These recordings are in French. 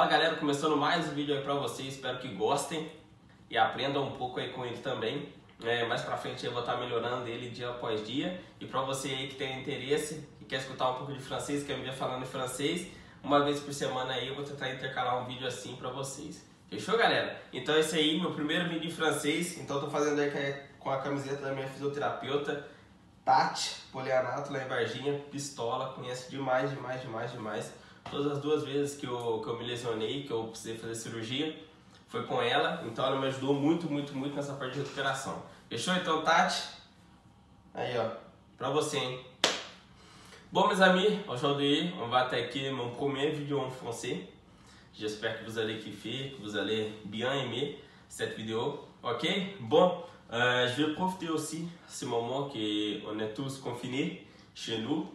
Fala galera, começando mais um vídeo aí pra vocês, espero que gostem e aprendam um pouco aí com ele também. Mais pra frente eu vou estar melhorando ele dia após dia. E pra você aí que tem interesse e quer escutar um pouco de francês, quer me ver falando em francês, uma vez por semana aí eu vou tentar intercalar um vídeo assim pra vocês. Fechou, galera? Então esse aí, meu primeiro vídeo em francês. Então eu tô fazendo aí com a camiseta da minha fisioterapeuta Tati Polianato, lá em Varginha, pistola, conhece demais. Todas as duas vezes que eu me lesionei, que eu precisei fazer cirurgia, foi com ela, então ela me ajudou muito nessa parte de recuperação. Fechou então, Tati? Aí, ó, pra você, hein? Bon, mes amis, aujourd'hui, on va attaquer mon premier vidéo en français. J'espère que vous allez kiffer, que vous allez bien aimer cette vidéo, ok? Bon, je vais profiter aussi de ce moment qu'on est tous confinés chez nous.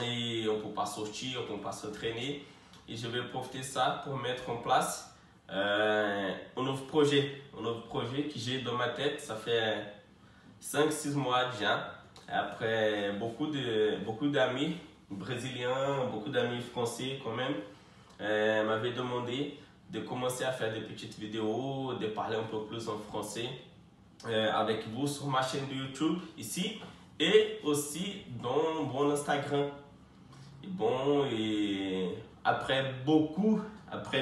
Et on ne peut pas sortir, on ne peut pas s'entraîner. Et je vais profiter de ça pour mettre en place un nouveau projet que j'ai dans ma tête. Ça fait 5-6 mois déjà. Après beaucoup d'amis brésiliens, beaucoup d'amis français quand même, m'avaient demandé de commencer à faire des petites vidéos, de parler un peu plus en français avec vous sur ma chaîne de YouTube ici. Et aussi dans mon Instagram. Et après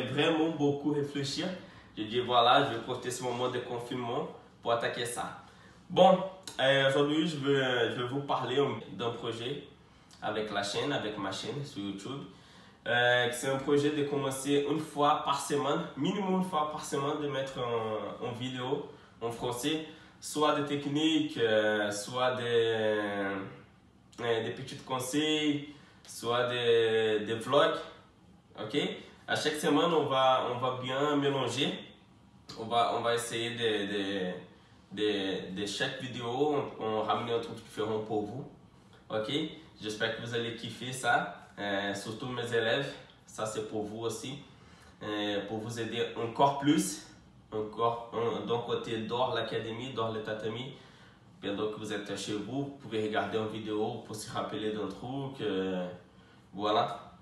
vraiment beaucoup réfléchir, j'ai dit voilà, je vais profiter de ce moment de confinement pour attaquer ça. Bon, aujourd'hui je vais vous parler d'un projet avec ma chaîne sur YouTube. C'est un projet de commencer une fois par semaine, minimum une fois par semaine, de mettre en vidéo en français. Soit des techniques, soit des petits conseils, soit des vlogs, ok? À chaque semaine, on va bien mélanger. On va essayer de chaque vidéo, on ramener un truc différent pour vous, ok? J'espère que vous allez kiffer ça, surtout mes élèves. Ça, c'est pour vous aussi, pour vous aider encore plus. D'un côté d'or l'académie, d'or le tatami, pendant que vous êtes chez vous, vous pouvez regarder une vidéo pour se rappeler d'un truc, voilà.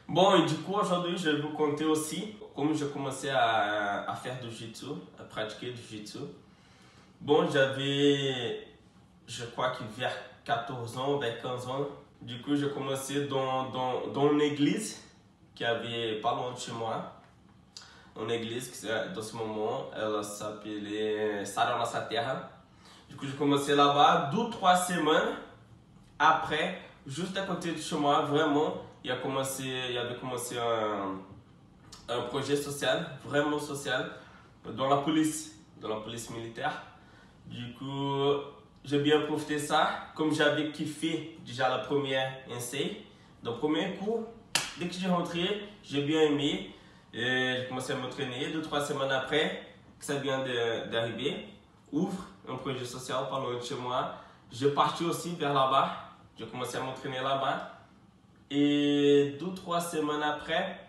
Bon, et du coup aujourd'hui je vais vous conter aussi comment j'ai commencé à faire du jiu-jitsu, à pratiquer du jiu-jitsu. Bon, j'avais, je crois que vers 14 ans, vers 15 ans, du coup j'ai commencé dans une église qui avait pas loin de chez moi. Une église que dans ce moment elle s'appelait Sara Nossa Terra. Du coup j'ai commencé là-bas 2-3 semaines après, juste à côté de chez moi, vraiment il y avait commencé un projet social, vraiment social, dans la police militaire. Du coup j'ai bien profité de ça, comme j'avais kiffé déjà la première essai, le premier cours, dès que j'ai rentré, j'ai bien aimé. J'ai commencé à m'entraîner 2-3 semaines après que ça vient d'arriver. Ouvre un projet social pas loin de chez moi. Je partis aussi vers là-bas. J'ai commencé à m'entraîner là-bas. Et 2-3 semaines après,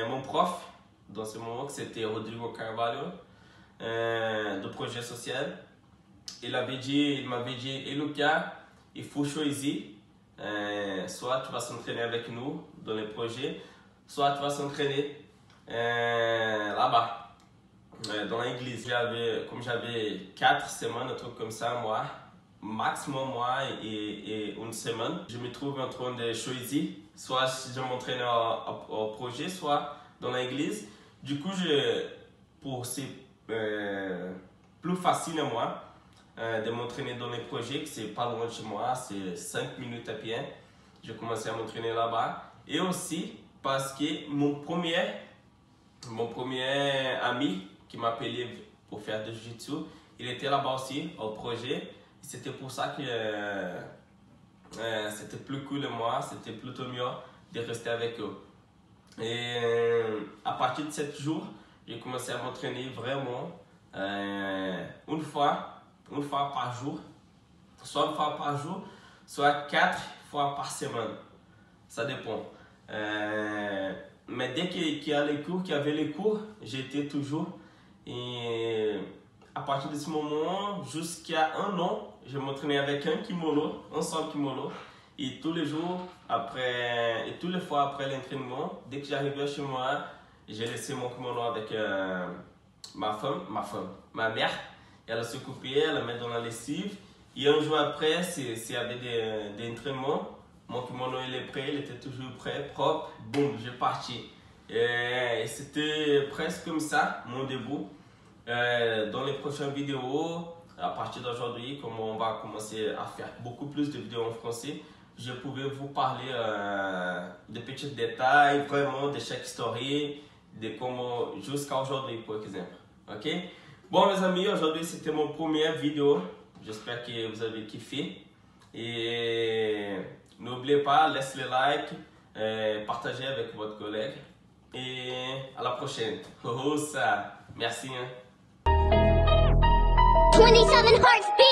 mon prof, dans ce moment, c'était Rodrigo Carvalho, du projet social, il m'avait dit, hey Lucas, il faut choisir. Soit tu vas s'entraîner avec nous dans les projets, soit tu vas s'entraîner là-bas, dans l'église. Comme j'avais 4 semaines, un truc comme ça, maximum moi et une semaine, je me trouve en train de choisir, soit si je m'entraîne au projet, soit dans l'église. Du coup, pour c'est plus facile à moi de m'entraîner dans les projets, que c'est pas loin de chez moi, c'est 5 minutes à pied. J'ai commencé à m'entraîner là-bas. Et aussi parce que mon premier ami qui m'appelait pour faire du jiu-jitsu, il était là-bas aussi au projet. C'était pour ça que c'était plus cool de moi, c'était plutôt mieux de rester avec eux. Et à partir de 7 jours, j'ai commencé à m'entraîner vraiment une fois par jour, soit une fois par jour, soit 4 fois par semaine. Ça dépend. Mais dès qu'il y avait les cours, j'étais toujours. Et à partir de ce moment, jusqu'à 1 an, je m'entraînais avec un seul kimono. Et tous les jours, toutes les fois après l'entraînement, dès que j'arrivais chez moi, J'ai laissé mon kimono avec ma mère. Elle s'est coupée, elle la met dans la lessive. Et un jour après, s'il y avait des entraînements, mon kimono il est prêt, il était toujours prêt, propre. Boum, j'ai parti. Et c'était presque comme ça, mon début. Dans les prochaines vidéos, à partir d'aujourd'hui, comme on va commencer à faire beaucoup plus de vidéos en français, je pouvais vous parler de petits détails, vraiment de chaque histoire, de comment jusqu'à aujourd'hui, par exemple. Ok? Bon, mes amis, aujourd'hui c'était mon première vidéo. J'espère que vous avez kiffé. Et n'oubliez pas, laissez le like, partagez avec votre collègue. Et à la prochaine. Oh, ça. Merci. 27 hearts beat.